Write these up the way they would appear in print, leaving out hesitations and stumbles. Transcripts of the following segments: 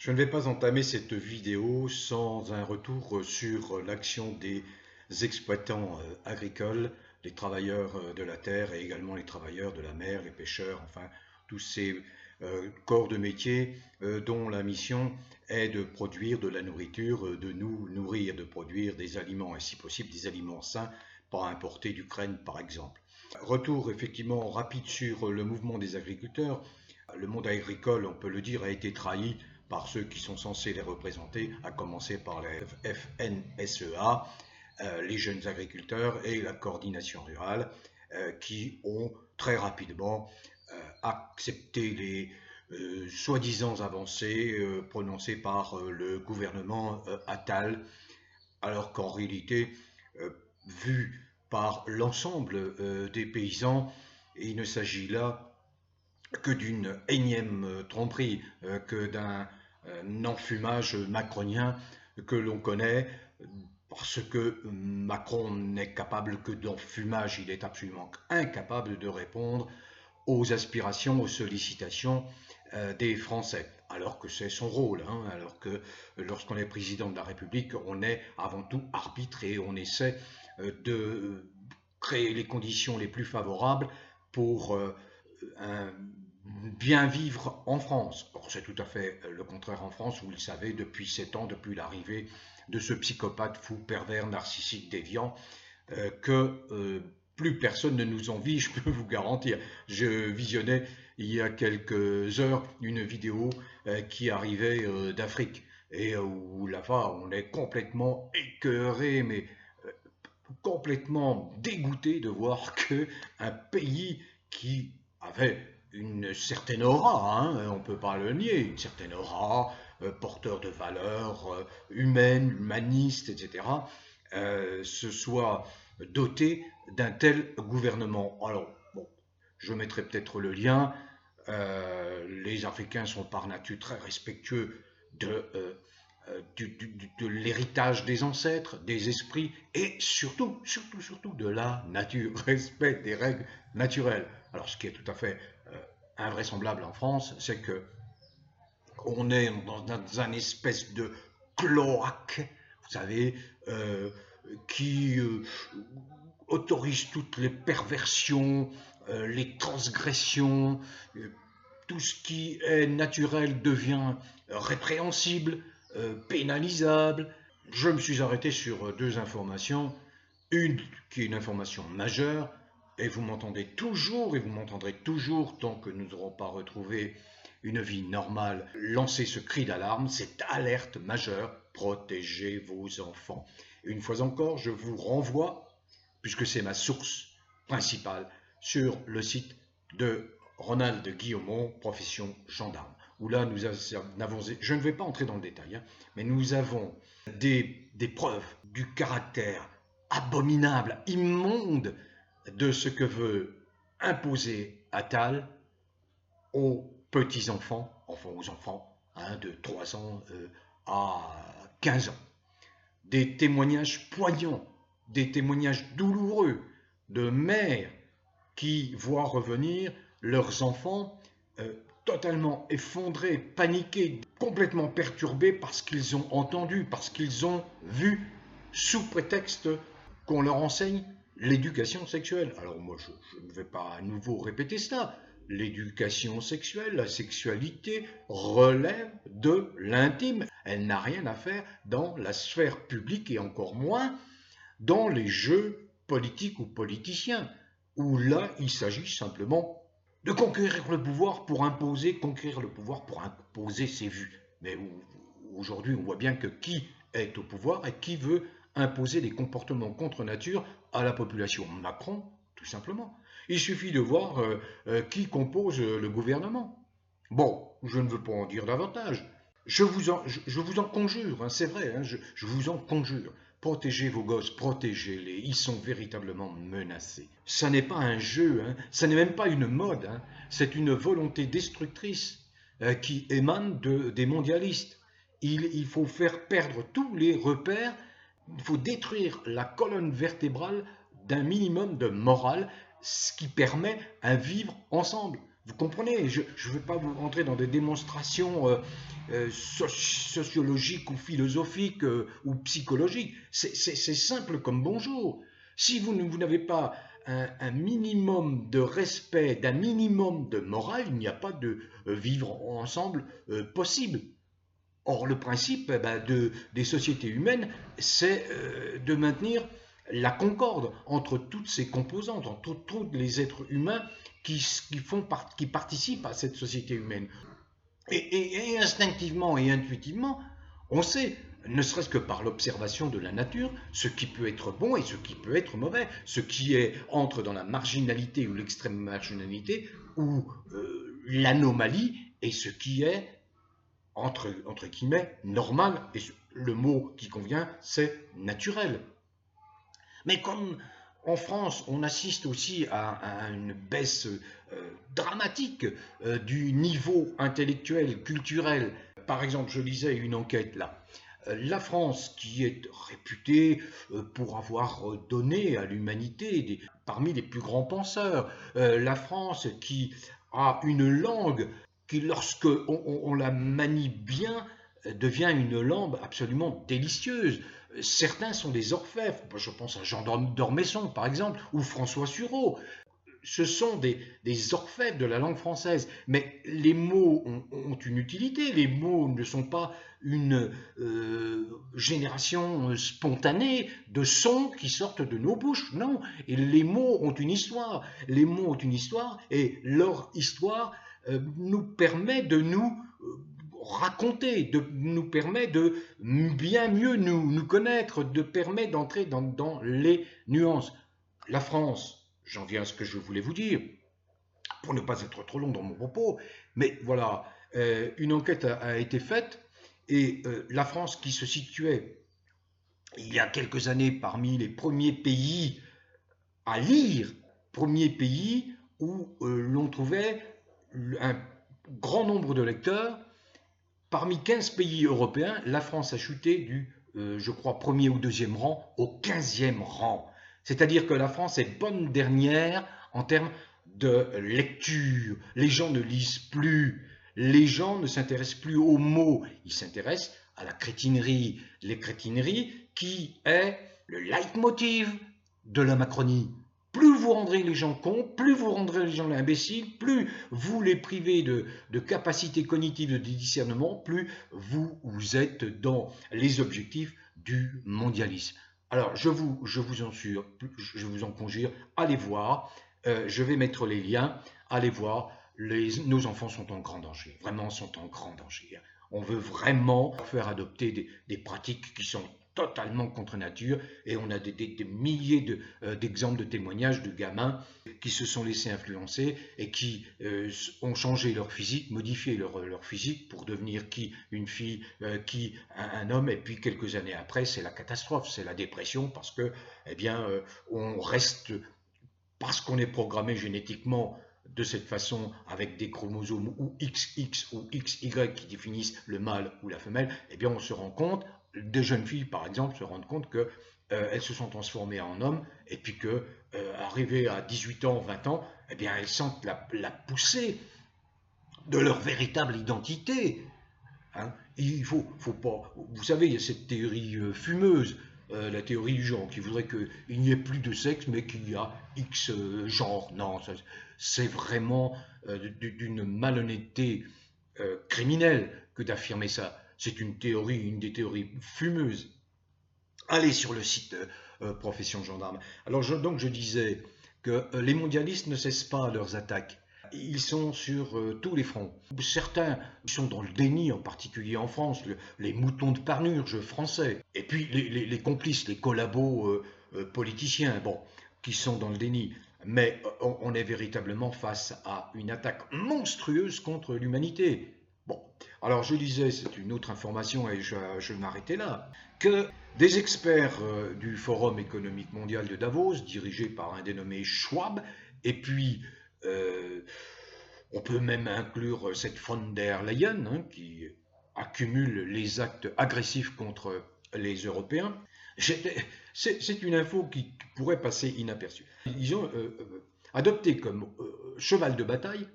Je ne vais pas entamer cette vidéo sans un retour sur l'action des exploitants agricoles, les travailleurs de la terre et également les travailleurs de la mer, les pêcheurs, enfin tous ces corps de métier dont la mission est de produire de la nourriture, de nous nourrir, de produire des aliments et si possible des aliments sains, pas importés d'Ukraine par exemple. Retour effectivement rapide sur le mouvement des agriculteurs. Le monde agricole, on peut le dire, a été trahi par ceux qui sont censés les représenter, à commencer par les FNSEA, les jeunes agriculteurs et la coordination rurale, qui ont très rapidement accepté les soi-disant avancées prononcées par le gouvernement Attal, alors qu'en réalité, vu par l'ensemble des paysans, il ne s'agit là que d'une énième tromperie, que d'un enfumage macronien que l'on connaît, parce que Macron n'est capable que d'enfumage, il est absolument incapable de répondre aux aspirations, aux sollicitations des Français, alors que c'est son rôle, alors que lorsqu'on est président de la République, on est avant tout arbitre et on essaie de créer les conditions les plus favorables pour un bien vivre en France. Or, c'est tout à fait le contraire en France, vous le savez, depuis 7 ans, depuis l'arrivée de ce psychopathe fou, pervers, narcissique, déviant, que plus personne ne nous envie, je peux vous garantir. Je visionnais il y a quelques heures une vidéo qui arrivait d'Afrique et où là-bas on est complètement écœuré, mais complètement dégoûté de voir qu'un pays qui avait une certaine aura, on ne peut pas le nier, une certaine aura, porteur de valeurs humaines, humanistes, etc., se soit doté d'un tel gouvernement. Alors, bon, je mettrai peut-être le lien. Les Africains sont par nature très respectueux de l'héritage des ancêtres, des esprits et surtout de la nature, respect des règles naturelles. Alors ce qui est tout à fait invraisemblable en France, c'est que on est dans un espèce de cloaque, vous savez, qui autorise toutes les perversions, les transgressions, tout ce qui est naturel devient répréhensible, pénalisable. Je me suis arrêté sur deux informations. Une qui est une information majeure, et vous m'entendez toujours, et vous m'entendrez toujours tant que nous n'aurons pas retrouvé une vie normale, lancer ce cri d'alarme, cette alerte majeure, protégez vos enfants. Et une fois encore, je vous renvoie, puisque c'est ma source principale, sur le site de Ronald Guillaumont, profession gendarme, où là nous avons, je ne vais pas entrer dans le détail, mais nous avons des preuves du caractère abominable, immonde de ce que veut imposer Attal aux petits-enfants, enfin aux enfants de 3 ans à 15 ans. Des témoignages poignants, des témoignages douloureux de mères qui voient revenir leurs enfants totalement effondrés, paniqués, complètement perturbés parce qu'ils ont entendu, parce qu'ils ont vu, sous prétexte qu'on leur enseigne l'éducation sexuelle. Alors moi, je ne vais pas à nouveau répéter cela. L'éducation sexuelle, la sexualité relève de l'intime. Elle n'a rien à faire dans la sphère publique et encore moins dans les jeux politiques ou politiciens, où là, il s'agit simplement de conquérir le pouvoir pour imposer, ses vues. Mais aujourd'hui, on voit bien que qui est au pouvoir et qui veut imposer des comportements contre nature à la population. Macron, tout simplement. Il suffit de voir qui compose le gouvernement. Bon, je ne veux pas en dire davantage. Je vous en conjure, c'est vrai, je vous en conjure. Protégez vos gosses, protégez-les, ils sont véritablement menacés. Ça n'est pas un jeu, ça n'est même pas une mode, c'est une volonté destructrice qui émane des mondialistes. Il faut faire perdre tous les repères, il faut détruire la colonne vertébrale d'un minimum de morale, ce qui permet un vivre ensemble. Vous comprenez, je ne veux pas vous rentrer dans des démonstrations sociologiques ou philosophiques ou psychologiques. C'est simple comme bonjour. Si vous n'avez pas un minimum de respect, d'un minimum de morale, il n'y a pas de vivre ensemble possible. Or, le principe des sociétés humaines, c'est de maintenir la concorde entre toutes ces composantes, entre tous les êtres humains qui participent à cette société humaine. Et instinctivement et intuitivement, on sait, ne serait-ce que par l'observation de la nature, ce qui peut être bon et ce qui peut être mauvais, ce qui entre dans la marginalité ou l'extrême marginalité ou l'anomalie et ce qui est entre guillemets, normal, et le mot qui convient, c'est naturel. Mais comme en France, on assiste aussi à une baisse dramatique du niveau intellectuel, culturel. Par exemple, je lisais une enquête là. La France, qui est réputée pour avoir donné à l'humanité parmi les plus grands penseurs, la France qui a une langue qui, lorsque on la manie bien, devient une langue absolument délicieuse. Certains sont des orfèvres, je pense à Jean d'Ormesson par exemple, ou François Sureau. Ce sont des orfèvres de la langue française, mais les mots ont une utilité, les mots ne sont pas une génération spontanée de sons qui sortent de nos bouches, non, et les mots ont une histoire, et leur histoire nous permet de nous raconter, nous permet de bien mieux nous connaître, de permettre d'entrer dans les nuances. La France, j'en viens à ce que je voulais vous dire, pour ne pas être trop long dans mon propos, mais voilà, une enquête a été faite et la France qui se situait il y a quelques années parmi les premiers pays à lire, premiers pays où l'on trouvait un grand nombre de lecteurs. Parmi 15 pays européens, la France a chuté du, je crois, premier ou deuxième rang au 15e rang. C'est-à-dire que la France est bonne dernière en termes de lecture. Les gens ne lisent plus. Les gens ne s'intéressent plus aux mots. Ils s'intéressent à la crétinerie. Les crétineries qui est le leitmotiv de la Macronie. Plus vous rendrez les gens cons, plus vous rendrez les gens imbéciles, plus vous les privez de capacités cognitives de discernement, plus vous êtes dans les objectifs du mondialisme. Alors, je vous en conjure, allez voir, je vais mettre les liens, allez voir, nos enfants sont en grand danger, vraiment sont en grand danger. On veut vraiment faire adopter des pratiques qui sont totalement contre nature et on a des milliers d'exemples de témoignages de gamins qui se sont laissés influencer et qui ont changé leur physique, modifié leur physique pour devenir qui une fille, qui un homme, et puis quelques années après c'est la catastrophe, c'est la dépression parce que eh bien on reste, parce qu'on est programmé génétiquement de cette façon avec des chromosomes ou XX ou XY qui définissent le mâle ou la femelle, eh bien on se rend compte, des jeunes filles par exemple se rendent compte que elles se sont transformées en hommes et puis que arrivées à 18 ans, 20 ans, eh bien elles sentent la poussée de leur véritable identité. Hein. Il faut pas, vous savez, il y a cette théorie fumeuse, la théorie du genre, qui voudrait qu'il n'y ait plus de sexe, mais qu'il y a X genre. Non, c'est vraiment d'une malhonnêteté criminelle que d'affirmer ça. C'est une des théories fumeuses. Allez sur le site Profession Gendarme. Alors donc je disais que les mondialistes ne cessent pas leurs attaques. Ils sont sur tous les fronts. Certains sont dans le déni, en particulier en France, les moutons de Panurge français. Et puis les complices, les collabos politiciens, bon, qui sont dans le déni. Mais on est véritablement face à une attaque monstrueuse contre l'humanité. Bon, alors je disais, c'est une autre information et je m'arrêtais là, que des experts du Forum économique mondial de Davos, dirigé par un dénommé Schwab, et puis on peut même inclure cette von der Leyen, hein, qui accumule les actes agressifs contre les Européens. C'est une info qui pourrait passer inaperçue. Ils ont adopté comme cheval de bataille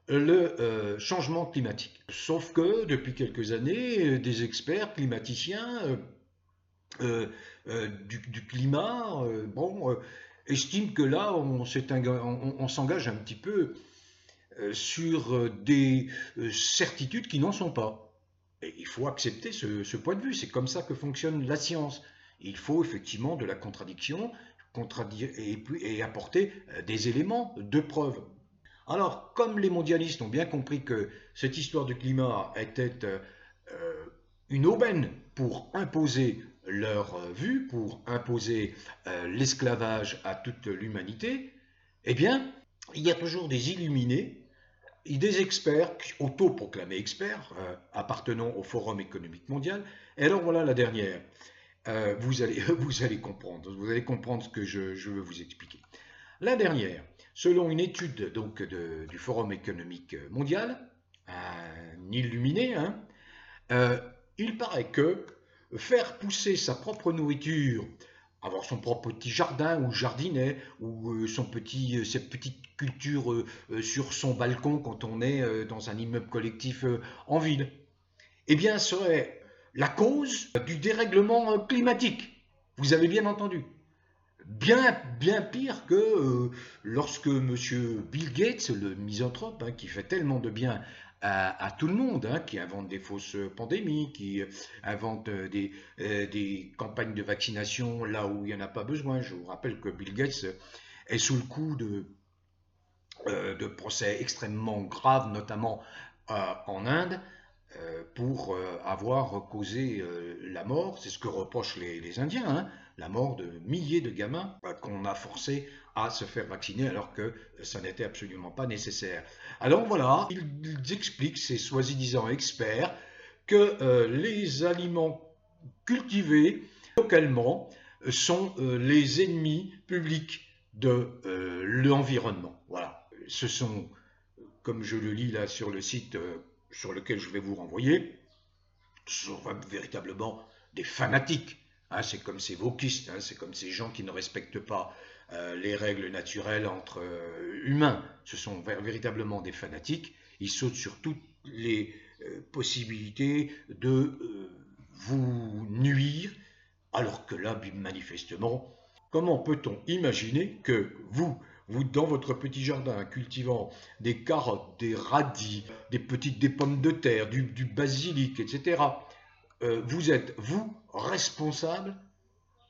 le changement climatique. Sauf que depuis quelques années, des experts climaticiens du climat estiment que là, on s'engage un petit peu sur des certitudes qui n'en sont pas. Et il faut accepter ce point de vue, c'est comme ça que fonctionne la science. Il faut effectivement de la contradiction et apporter des éléments de preuve. Alors, comme les mondialistes ont bien compris que cette histoire du climat était une aubaine pour imposer leur vue, pour imposer l'esclavage à toute l'humanité, eh bien, il y a toujours des illuminés et des experts, autoproclamés experts, appartenant au Forum économique mondial. Et alors voilà la dernière. Vous allez comprendre ce que je veux vous expliquer. La dernière, selon une étude donc du Forum économique mondial, un illuminé, hein, euh, il paraît que faire pousser sa propre nourriture, avoir son propre petit jardin ou jardinet, ou ses petites cultures sur son balcon quand on est dans un immeuble collectif en ville, eh bien serait la cause du dérèglement climatique. Vous avez bien entendu. Bien pire que lorsque monsieur Bill Gates, le misanthrope, hein, qui fait tellement de bien à tout le monde, hein, qui invente des fausses pandémies, qui invente des campagnes de vaccination là où il n'y en a pas besoin. Je vous rappelle que Bill Gates est sous le coup de procès extrêmement graves, notamment en Inde, pour avoir causé la mort, c'est ce que reprochent les Indiens, hein, la mort de milliers de gamins qu'on a forcés à se faire vacciner alors que ça n'était absolument pas nécessaire. Alors voilà, ils expliquent, ces soi-disant experts, que les aliments cultivés localement sont les ennemis publics de l'environnement. Voilà, ce sont, comme je le lis là sur le site sur lequel je vais vous renvoyer, sont véritablement des fanatiques. Hein, c'est comme ces wokistes, hein, c'est comme ces gens qui ne respectent pas les règles naturelles entre humains. Ce sont véritablement des fanatiques. Ils sautent sur toutes les possibilités de vous nuire, alors que là, manifestement, comment peut-on imaginer que vous, dans votre petit jardin, cultivant des carottes, des radis, des pommes de terre, du basilic, etc., vous êtes, vous, responsable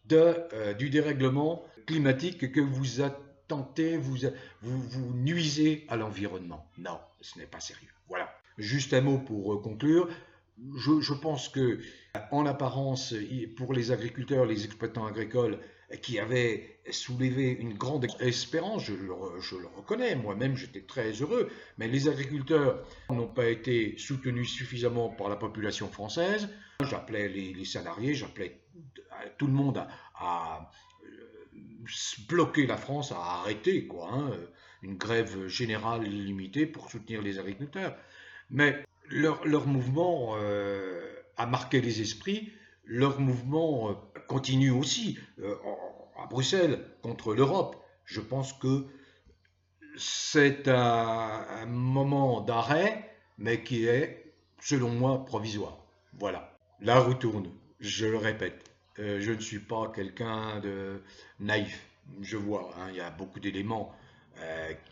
du dérèglement climatique que vous attentez, vous nuisez à l'environnement. Non, ce n'est pas sérieux. Voilà. Juste un mot pour conclure. Je pense que, en apparence, pour les agriculteurs, les exploitants agricoles qui avaient soulevé une grande espérance, je le reconnais, moi-même j'étais très heureux, mais les agriculteurs n'ont pas été soutenus suffisamment par la population française. J'appelais les salariés, j'appelais tout le monde à bloquer la France, à arrêter quoi, hein, une grève générale illimitée pour soutenir les agriculteurs. Mais leur mouvement a marqué les esprits, leur mouvement continue aussi à Bruxelles contre l'Europe. Je pense que c'est un moment d'arrêt, mais qui est, selon moi, provisoire. Voilà. La roue tourne, je le répète. Je ne suis pas quelqu'un de naïf. Je vois, hein, il y a beaucoup d'éléments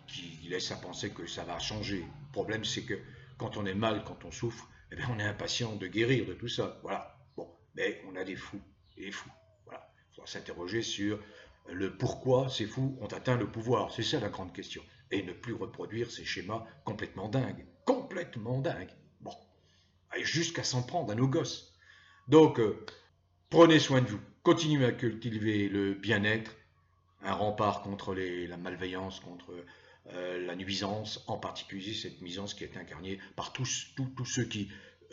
qui laissent à penser que ça va changer. Le problème, c'est que quand on est mal, quand on souffre, eh bien, on est impatient de guérir de tout ça. Voilà. Bon, mais on a des fous, des fous. Voilà. Il faudra s'interroger sur le pourquoi ces fous ont atteint le pouvoir. C'est ça la grande question. Et ne plus reproduire ces schémas complètement dingues. Complètement dingues. Bon, jusqu'à s'en prendre à nos gosses. Donc, prenez soin de vous. Continuez à cultiver le bien-être, un rempart contre la malveillance, contre la nuisance, en particulier cette nuisance qui est incarnée par tous ceux qui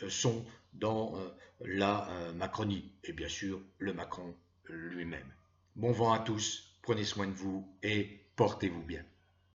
sont dans la Macronie, et bien sûr le Macron lui-même. Bon vent à tous, prenez soin de vous et portez-vous bien.